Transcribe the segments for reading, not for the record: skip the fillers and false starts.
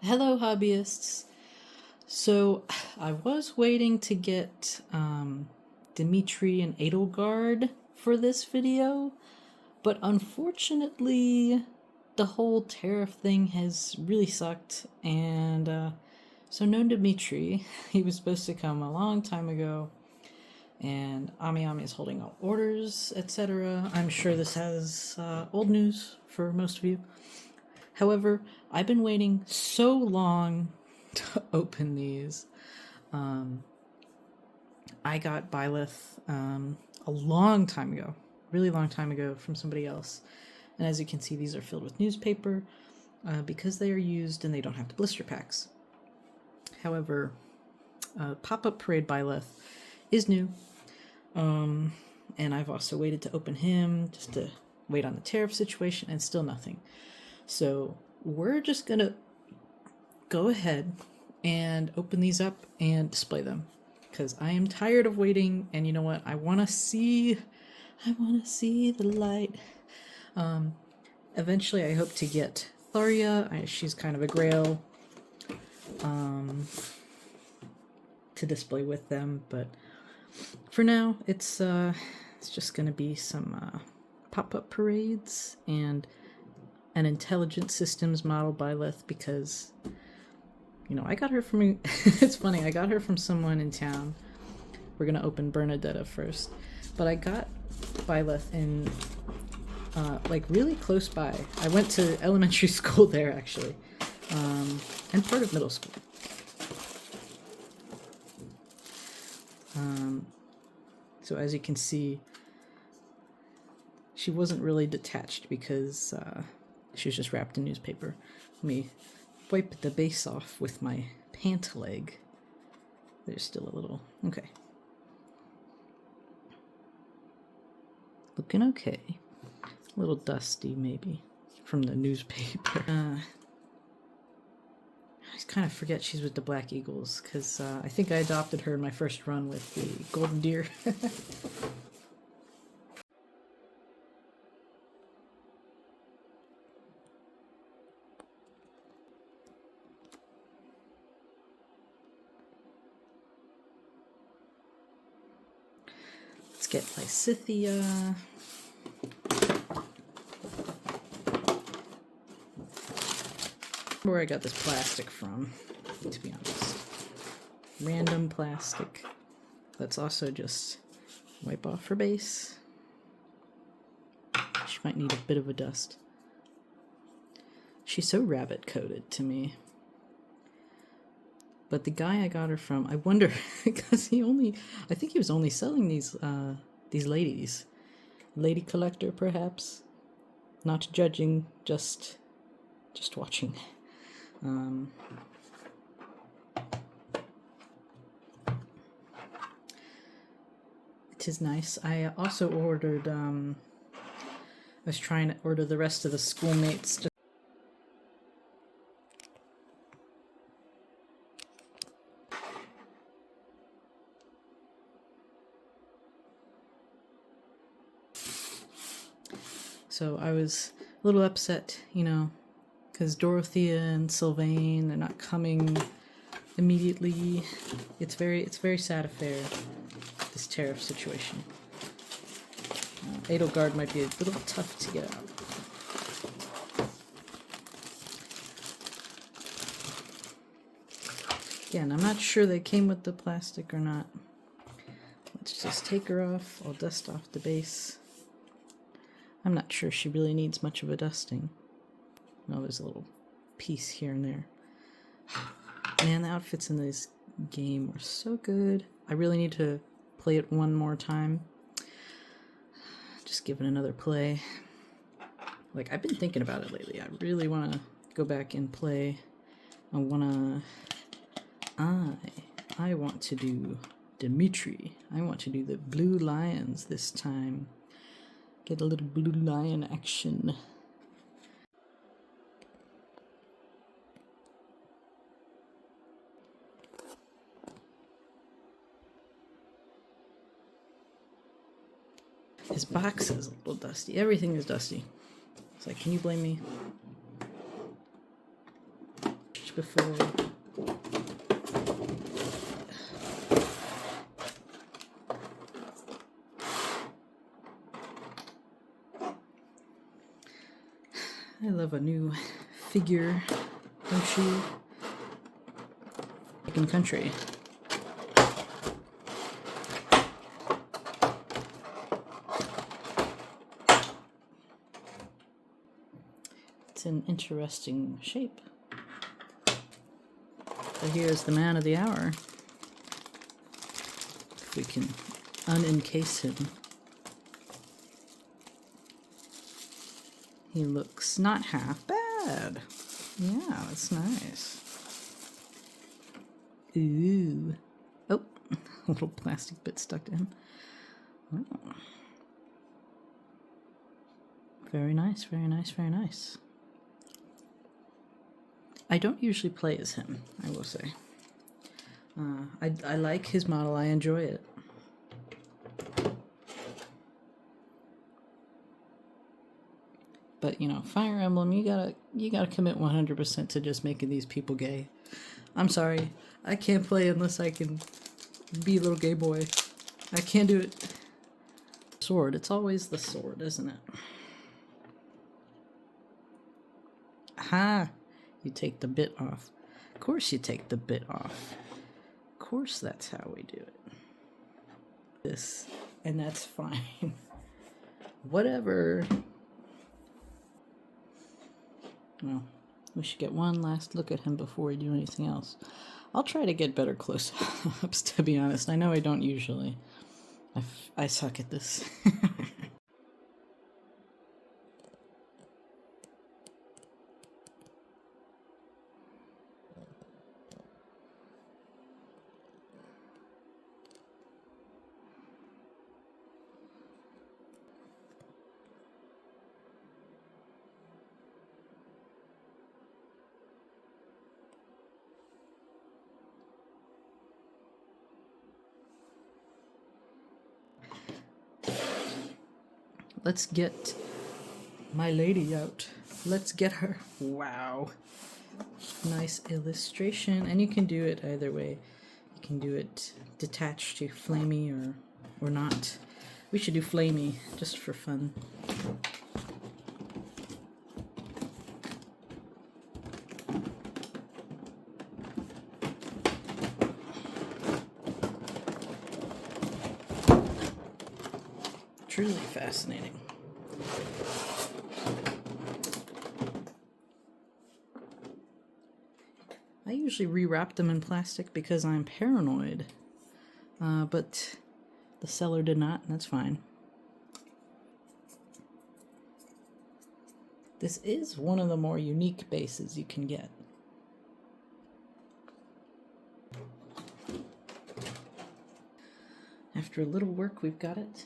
Hello, hobbyists. So, I was waiting to get Dimitri and Edelgard for this video, but unfortunately, the whole tariff thing has really sucked, and so no Dimitri. He was supposed to come a long time ago, and Ami is holding all orders, etc. I'm sure this has old news for most of you. However, I've been waiting so long to open these. I got Byleth a long time ago, really long time ago, from somebody else. And as you can see, these are filled with newspaper because they are used and they don't have the blister packs. However, Pop-Up Parade Byleth is new. And I've also waited to open him just to wait on the tariff situation, and still nothing. So we're just gonna go ahead and open these up and display them because I am tired of waiting, and you know what? I want to see the light. Eventually I hope to get Tharja. She's kind of a grail to display with them, but for now it's just gonna be some pop-up parades and an intelligent systems model Byleth because, you know, I got her from, it's funny, I got her from someone in town. We're gonna open Bernadetta first, but I got Byleth in, like, really close by. I went to elementary school there, actually, and part of middle school. So as you can see, she wasn't really detached because, she was just wrapped in newspaper. Let me wipe the base off with my pant leg. There's still a little... Okay. Looking okay. A little dusty, maybe, from the newspaper. I just kind of forget she's with the Black Eagles, because I think I adopted her in my first run with the Golden Deer. Let's get Lysithea. Where I got this plastic from, to be honest. Random plastic. Let's also just wipe off her base. She might need a bit of a dust. She's so rabbit-coated to me. But the guy I got her from, I wonder, because I think he was only selling these ladies. Lady collector, perhaps? Not judging, just watching. It is nice. I also ordered, I was trying to order the rest of the schoolmates. So I was a little upset, you know, because Dorothea and Sylvain, they're not coming immediately. It's very sad affair, this tariff situation. Edelgard might be a little tough to get out. Again, I'm not sure they came with the plastic or not. Let's just take her off. I'll dust off the base. I'm not sure she really needs much of a dusting. Oh, there's a little piece here and there. Man, the outfits in this game are so good. I really need to play it one more time. Just give it another play. Like, I've been thinking about it lately. I really want to go back and play. I want to do Dimitri. I want to do the Blue Lions this time. Get a little Blue Lion action. His box is a little dusty. Everything is dusty. It's like, can you blame me? before. I love a new figure, don't you? In country. It's an interesting shape. So here's the man of the hour. If we can unencase him. He looks not half bad. Yeah, that's nice. Ooh. Oh, a little plastic bit stuck to him. Oh. Very nice, very nice, very nice. I don't usually play as him, I will say. I like his model, I enjoy it. But, you know, Fire Emblem, you gotta commit 100% to just making these people gay. I'm sorry, I can't play unless I can be a little gay boy. I can't do it. Sword, it's always the sword, isn't it? Aha! You take the bit off. Of course you take the bit off. Of course that's how we do it. This, and that's fine. Whatever. Well, we should get one last look at him before we do anything else. I'll try to get better close-ups, to be honest. I know I don't usually. I suck at this. Let's get my lady out. Let's get her. Wow. Nice illustration. And you can do it either way. You can do it detached to flamey or not. We should do flamey just for fun. Truly fascinating. I usually rewrap them in plastic because I'm paranoid, but the seller did not, and that's fine. This is one of the more unique bases you can get. After a little work, we've got it.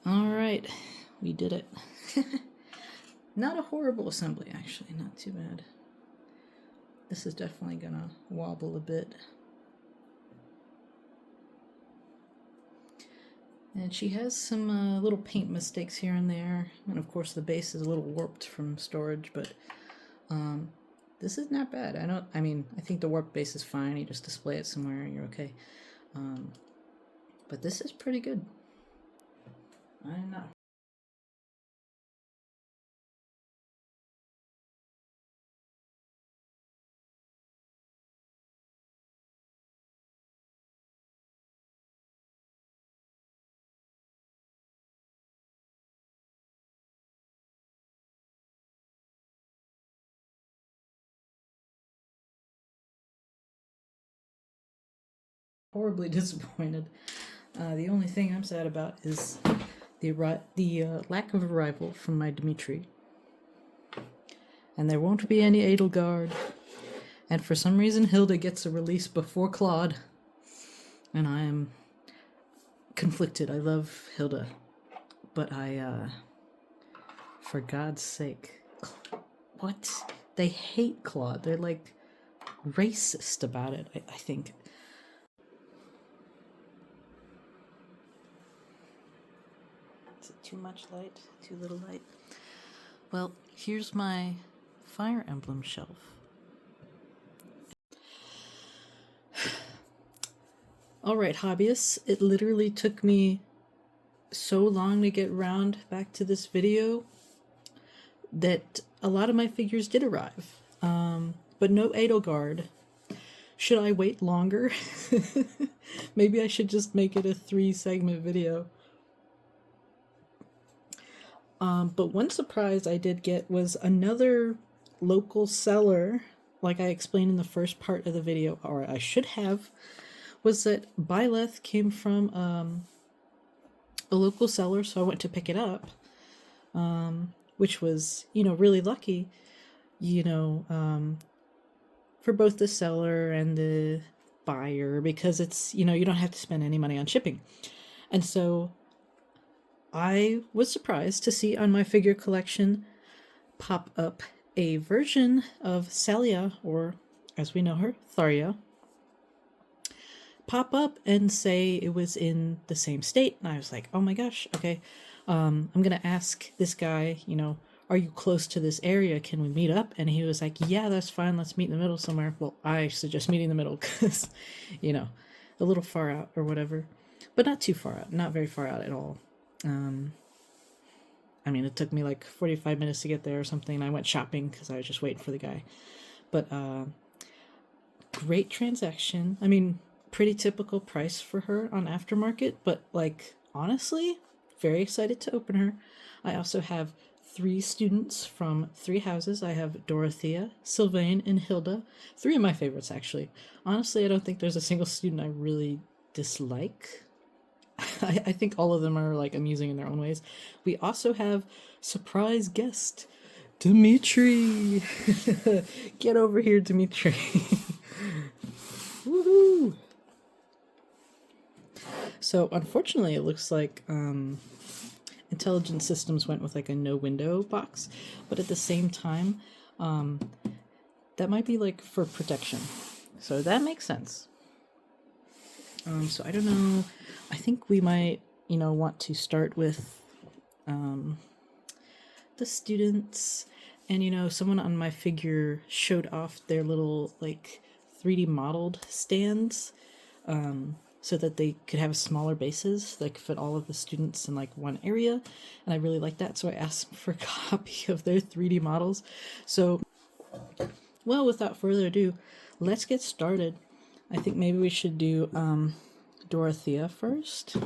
Alright, we did it. Not a horrible assembly, actually, not too bad. This is definitely gonna wobble a bit. And she has some little paint mistakes here and there, and of course the base is a little warped from storage, but this is not bad. I think the warped base is fine, you just display it somewhere and you're okay. But this is pretty good. I don't know. Horribly disappointed. The only thing I'm sad about is the lack of arrival from my Dimitri. And there won't be any Edelgard. And for some reason Hilda gets a release before Claude. And I am conflicted. I love Hilda. But for God's sake, what? They hate Claude. They're like racist about it, I think. Is it too much light? Too little light? Well, here's my Fire Emblem shelf. Alright, hobbyists, it literally took me so long to get round back to this video that a lot of my figures did arrive. But no Edelgard. Should I wait longer? Maybe I should just make it a 3-segment video. But one surprise I did get was another local seller, like I explained in the first part of the video, or I should have, was that Byleth came from a local seller, so I went to pick it up, which was, really lucky, for both the seller and the buyer, because it's, you don't have to spend any money on shipping. And so I was surprised to see on my figure collection pop up a version of Sallya, or as we know her, Tharja, pop up and say it was in the same state. And I was like, oh my gosh, okay. I'm going to ask this guy, are you close to this area? Can we meet up? And he was like, yeah, that's fine. Let's meet in the middle somewhere. Well, I suggest meeting in the middle because, a little far out or whatever, but not too far out, not very far out at all. It took me like 45 minutes to get there or something. I went shopping because I was just waiting for the guy. But great transaction. Pretty typical price for her on aftermarket, but like honestly, very excited to open her. I also have 3 students from 3 houses. I have Dorothea, Sylvain, and Hilda. 3 of my favorites, actually. Honestly, I don't think there's a single student I really dislike. I think all of them are like amusing in their own ways. We also have surprise guest, Dimitri. Get over here, Dimitri. Woohoo! So unfortunately, it looks like Intelligent Systems went with like a no window box, but at the same time, that might be like for protection. So that makes sense. So I don't know. I think we might, want to start with the students. And, someone on my figure showed off their little like 3D modeled stands so that they could have smaller bases that could fit all of the students in like one area. And I really like that. So I asked them for a copy of their 3D models. So, well, without further ado, let's get started. I think maybe we should do Dorothea first.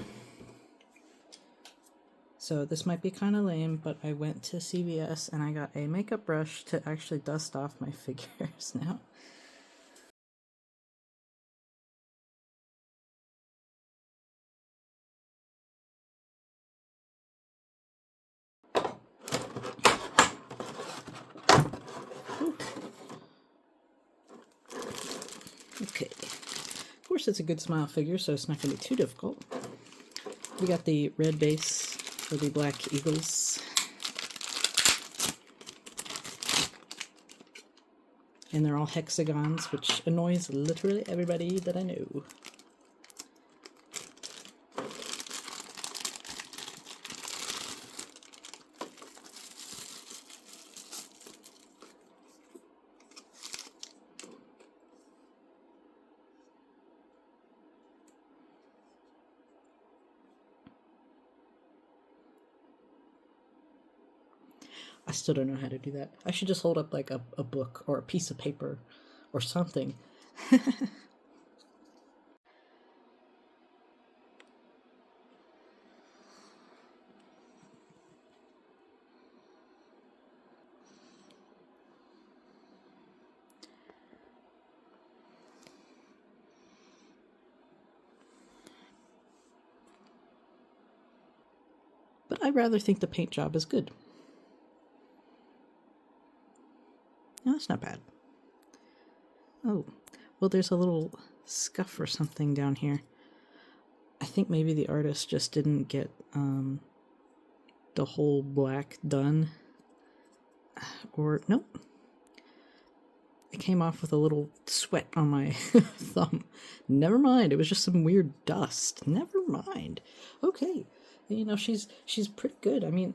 So this might be kind of lame, but I went to CVS and I got a makeup brush to actually dust off my figures now. Okay. Of course, it's a good smile figure, so it's not going to be too difficult. We got the red base for the black eagles. And they're all hexagons, which annoys literally everybody that I know. I still don't know how to do that. I should just hold up like a book or a piece of paper or something. But I rather think the paint job is good. No, that's not bad. Oh, well, there's a little scuff or something down here. I think maybe the artist just didn't get the whole black done. Or, nope. It came off with a little sweat on my thumb. Never mind, it was just some weird dust. Never mind. Okay, you know, she's pretty good. I mean,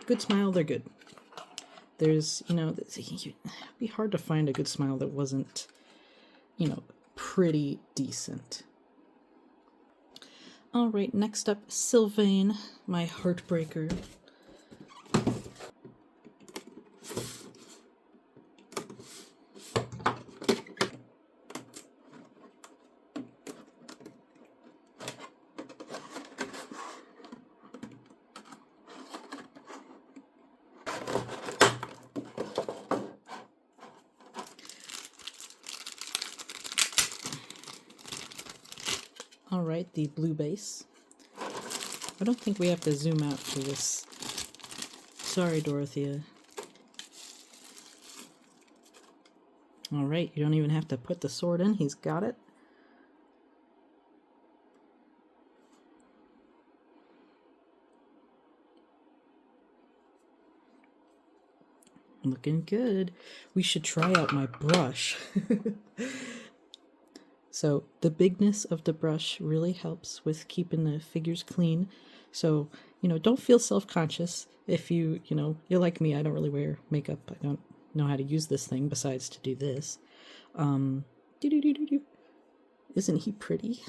good smile, they're good. There's, you know, it'd be hard to find a good smile that wasn't, you know, pretty decent. All right, next up, Sylvain, my heartbreaker. All right, the blue base. I don't think we have to zoom out for this. Sorry, Dorothea. All right, you don't even have to put the sword in. He's got it. Looking good. We should try out my brush. So the bigness of the brush really helps with keeping the figures clean. So, you know, don't feel self-conscious if you know, you're like me, I don't really wear makeup. I don't know how to use this thing besides to do this. Isn't he pretty?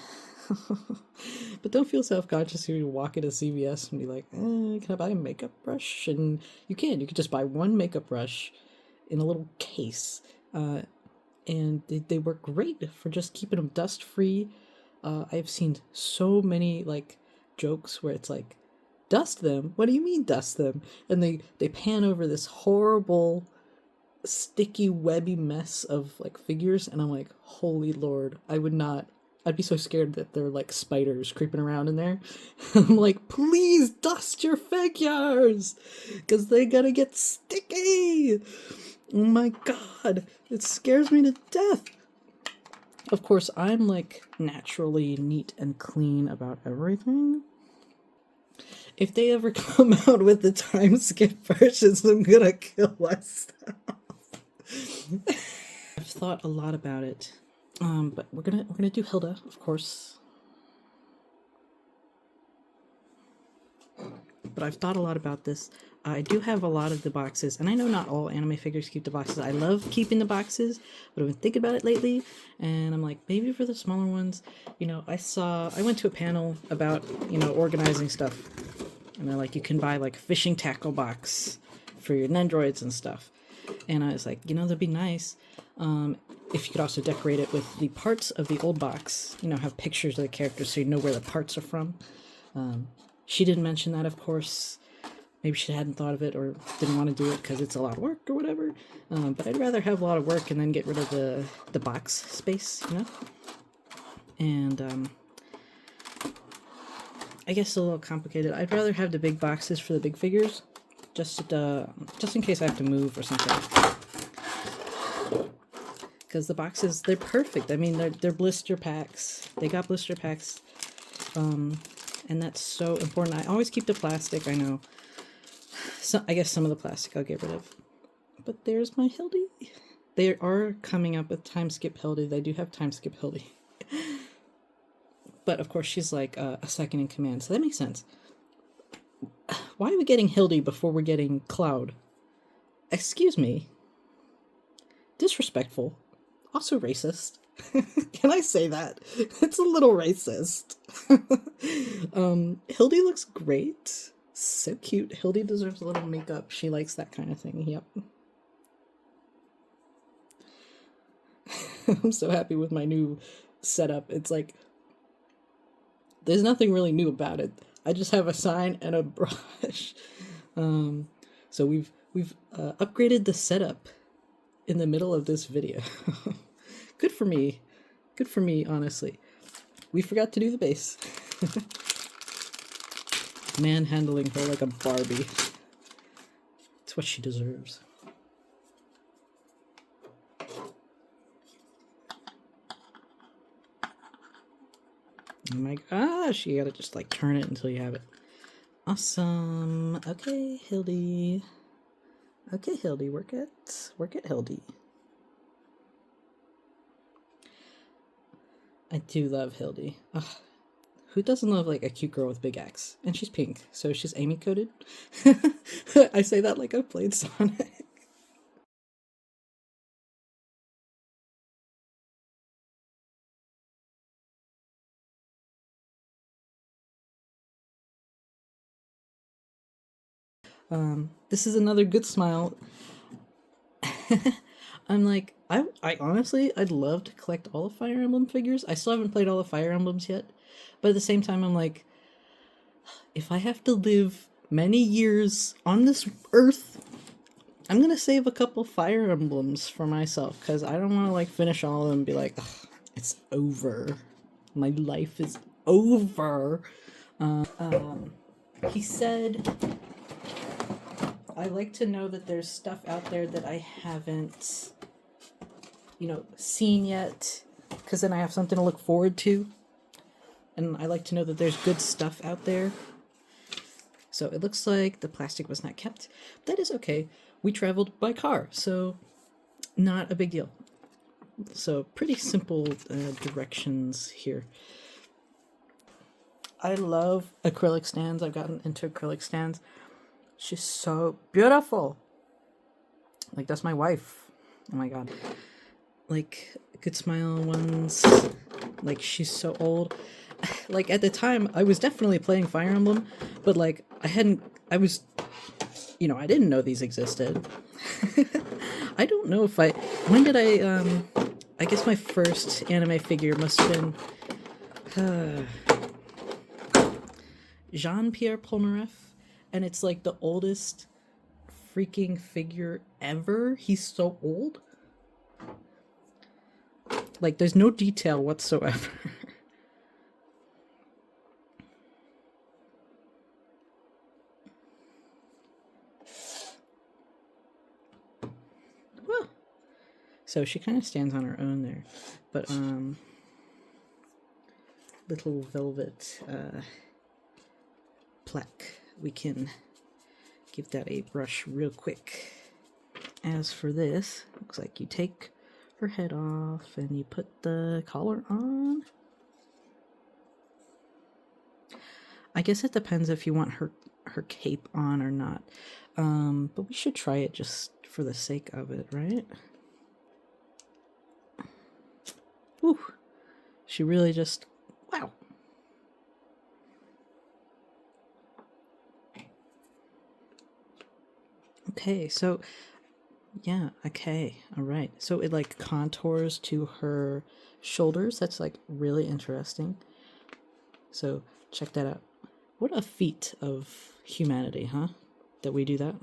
But don't feel self-conscious if you walk into CVS and be like, can I buy a makeup brush? And you can just buy one makeup brush in a little case. And they work great for just keeping them dust free. I've seen so many like jokes where it's like, dust them? What do you mean dust them? And they pan over this horrible sticky webby mess of like figures, and I'm like, holy Lord, I'd be so scared that they're like spiders creeping around in there. I'm like, please dust your figures, because they gotta get sticky. Oh my God, it scares me to death. Of course, I'm like naturally neat and clean about everything. If they ever come out with the time skip versions, I'm gonna kill myself. I've thought a lot about it, but we're gonna do Hilda, of course. But I've thought a lot about this. I do have a lot of the boxes, and I know not all anime figures keep the boxes. I love keeping the boxes, but I've been thinking about it lately, and I'm like, maybe for the smaller ones, you know, I went to a panel about, you know, organizing stuff, and they're like, you can buy like a fishing tackle box for your Nendroids and stuff, and I was like, you know, that'd be nice, if you could also decorate it with the parts of the old box, you know, have pictures of the characters so you know where the parts are from. She didn't mention that, of course. Maybe she hadn't thought of it or didn't want to do it because it's a lot of work or whatever. But I'd rather have a lot of work and then get rid of the box space, you know? And I guess it's a little complicated. I'd rather have the big boxes for the big figures, just in case I have to move or something. Because the boxes, they're perfect. I mean, they're blister packs. They got blister packs. And that's so important. I always keep the plastic, I know. So I guess some of the plastic I'll get rid of. But there's my Hildy. They are coming up with time skip Hildy. They do have time skip Hildy. But of course she's like a second in command, so that makes sense. Why are we getting Hildy before we're getting Cloud? Excuse me. Disrespectful. Also racist. Can I say that? It's a little racist. Hildy looks great. So cute. Hildy deserves a little makeup. She likes that kind of thing. Yep. I'm so happy with my new setup. It's like, there's nothing really new about it. I just have a sign and a brush. So we've upgraded the setup in the middle of this video. Good for me. Good for me, honestly. We forgot to do the base. Manhandling her like a Barbie. It's what she deserves. Oh my gosh, you gotta just like turn it until you have it. Awesome. Okay, Hildy. Okay, Hildy, work it, Hildy. I do love Hildy. Ugh. Who doesn't love like a cute girl with big axe? And she's pink, so she's Amy coded. I say that like I've played Sonic. This is another good smile. I'm like, I honestly, I'd love to collect all the Fire Emblem figures. I still haven't played all the Fire Emblems yet, but at the same time, I'm like, if I have to live many years on this earth, I'm gonna save a couple Fire Emblems for myself, because I don't want to like finish all of them and be like, it's over. My life is over. He said, I like to know that there's stuff out there that I haven't, seen yet, because then I have something to look forward to. And I like to know that there's good stuff out there. So it looks like the plastic was not kept. That is okay. We traveled by car, so not a big deal. So pretty simple directions here. I love acrylic stands. I've gotten into acrylic stands. She's so beautiful. Like, that's my wife. Oh my god. Like, Good Smile ones. Like, she's so old. Like, at the time, I was definitely playing Fire Emblem, but like, I didn't know these existed. I don't know if when did I guess my first anime figure must have been, Jean-Pierre Polnareff, and it's like the oldest freaking figure ever. He's so old. Like, there's no detail whatsoever. Well, so she kind of stands on her own there, but little velvet plaque. We can give that a brush real quick. As for this, looks like you take her head off and you put the collar on. I guess it depends if you want her cape on or not. But we should try it just for the sake of it, right? Whew. She really just, wow. Okay, so, yeah, okay, all right. So it like contours to her shoulders. That's like really interesting. So check that out. What a feat of humanity, huh? That we do that.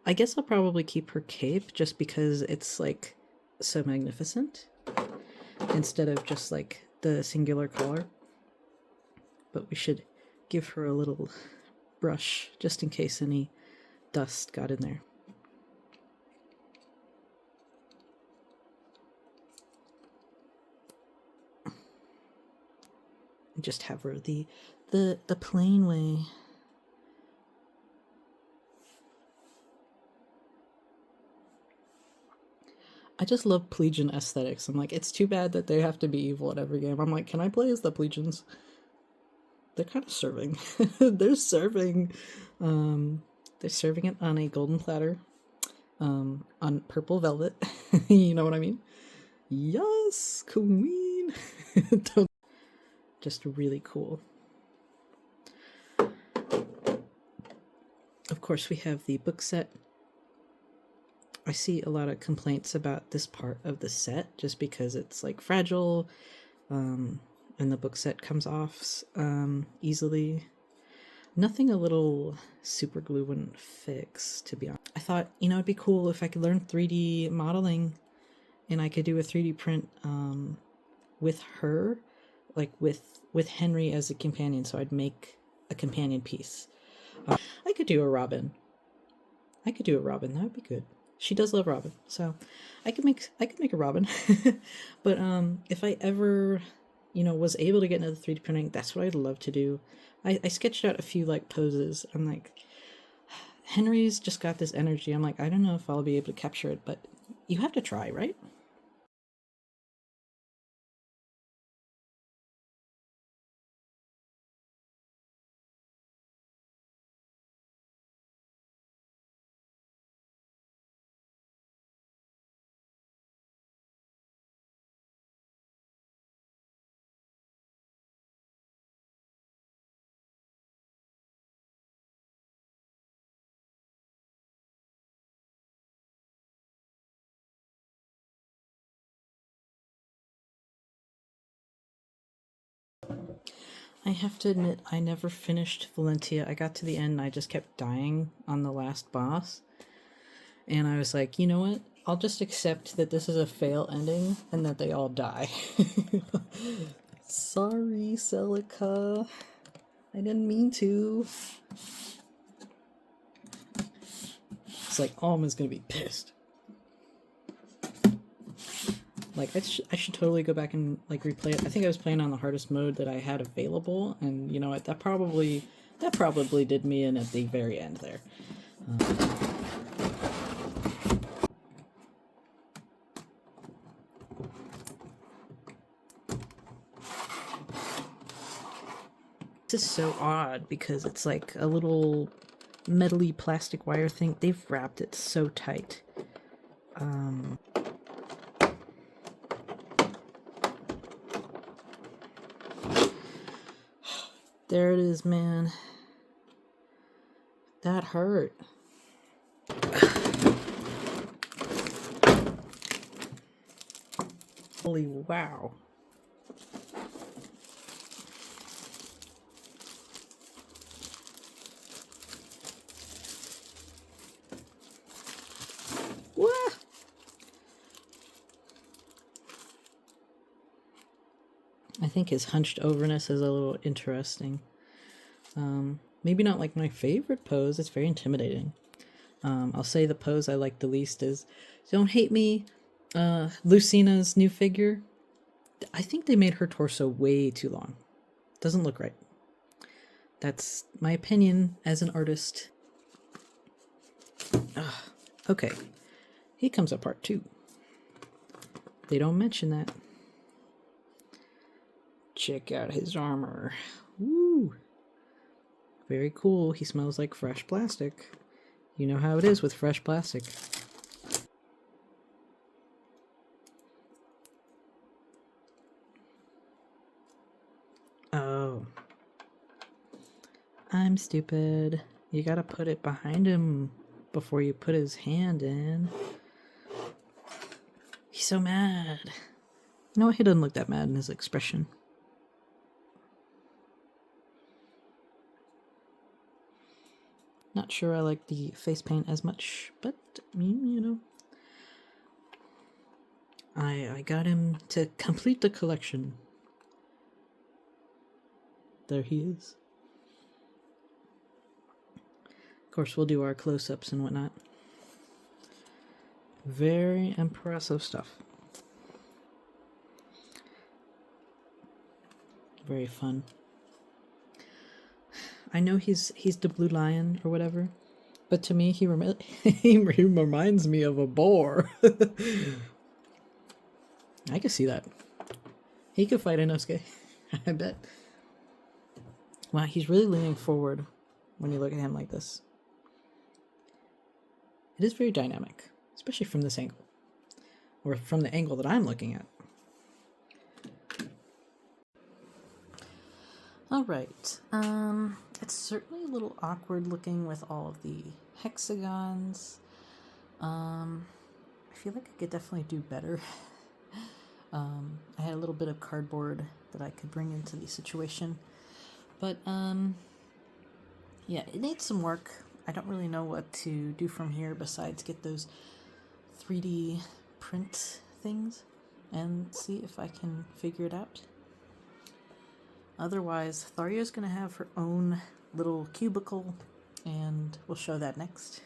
I guess I'll probably keep her cape just because it's like so magnificent instead of just like the singular collar. But we should give her a little brush just in case any dust got in there. And just have her the plain way. I just love Plegian aesthetics. I'm like, it's too bad that they have to be evil at every game. I'm like, can I play as the Plegians? They're kind of serving. They're serving. They're serving it on a golden platter, on purple velvet. You know what I mean? Yes, queen. Just really cool. Of course, we have the book set. I see a lot of complaints about this part of the set just because it's like fragile, and the book set comes off easily. Nothing a little super glue wouldn't fix, to be honest. I thought, it'd be cool if I could learn 3D modeling and I could do a 3D print with her, like with Henry as a companion, so I'd make a companion piece. I could do a Robin. That would be good. She does love Robin, so I could make a Robin. But if I ever, was able to get into the 3D printing, that's what I'd love to do. I sketched out a few like poses. I'm like, Henry's just got this energy. I'm like, I don't know if I'll be able to capture it, but you have to try, right? I have to admit, I never finished Valentia. I got to the end and I just kept dying on the last boss. And I was like, you know what? I'll just accept that this is a fail ending and that they all die. Sorry, Celica. I didn't mean to. It's like, Alma's gonna be pissed. Like, I should totally go back and, like, replay it. I think I was playing on the hardest mode that I had available, and you know what? That probably did me in at the very end there. This is so odd because it's like a little metally plastic wire thing. They've wrapped it so tight. There it is, man. That hurt. Holy wow. What? I think his hunched overness is a little interesting. Maybe not like my favorite pose. It's very intimidating. I'll say the pose I like the least is Don't Hate Me, Lucina's new figure. I think they made her torso way too long. Doesn't look right. That's my opinion as an artist. Okay. He comes up part 2. They don't mention that. Check out his armor. Woo! Very cool. He smells like fresh plastic. You know how it is with fresh plastic. Oh. I'm stupid. You gotta put it behind him before you put his hand in. He's so mad. No, he doesn't look that mad in his expression. Not sure I like the face paint as much, but, you know. I got him to complete the collection. There he is. Of course, we'll do our close-ups and whatnot. Very impressive stuff. Very fun. I know he's the blue lion or whatever, but to me he reminds me of a boar. I can see that. He could fight Inosuke. I bet. Wow, he's really leaning forward when you look at him like this. It is very dynamic, especially from this angle, or from the angle that I'm looking at. Alright, it's certainly a little awkward looking with all of the hexagons. I feel like I could definitely do better. I had a little bit of cardboard that I could bring into the situation. But, yeah, it needs some work. I don't really know what to do from here besides get those 3D print things and see if I can figure it out. Otherwise, Tharja's going to have her own little cubicle, and we'll show that next.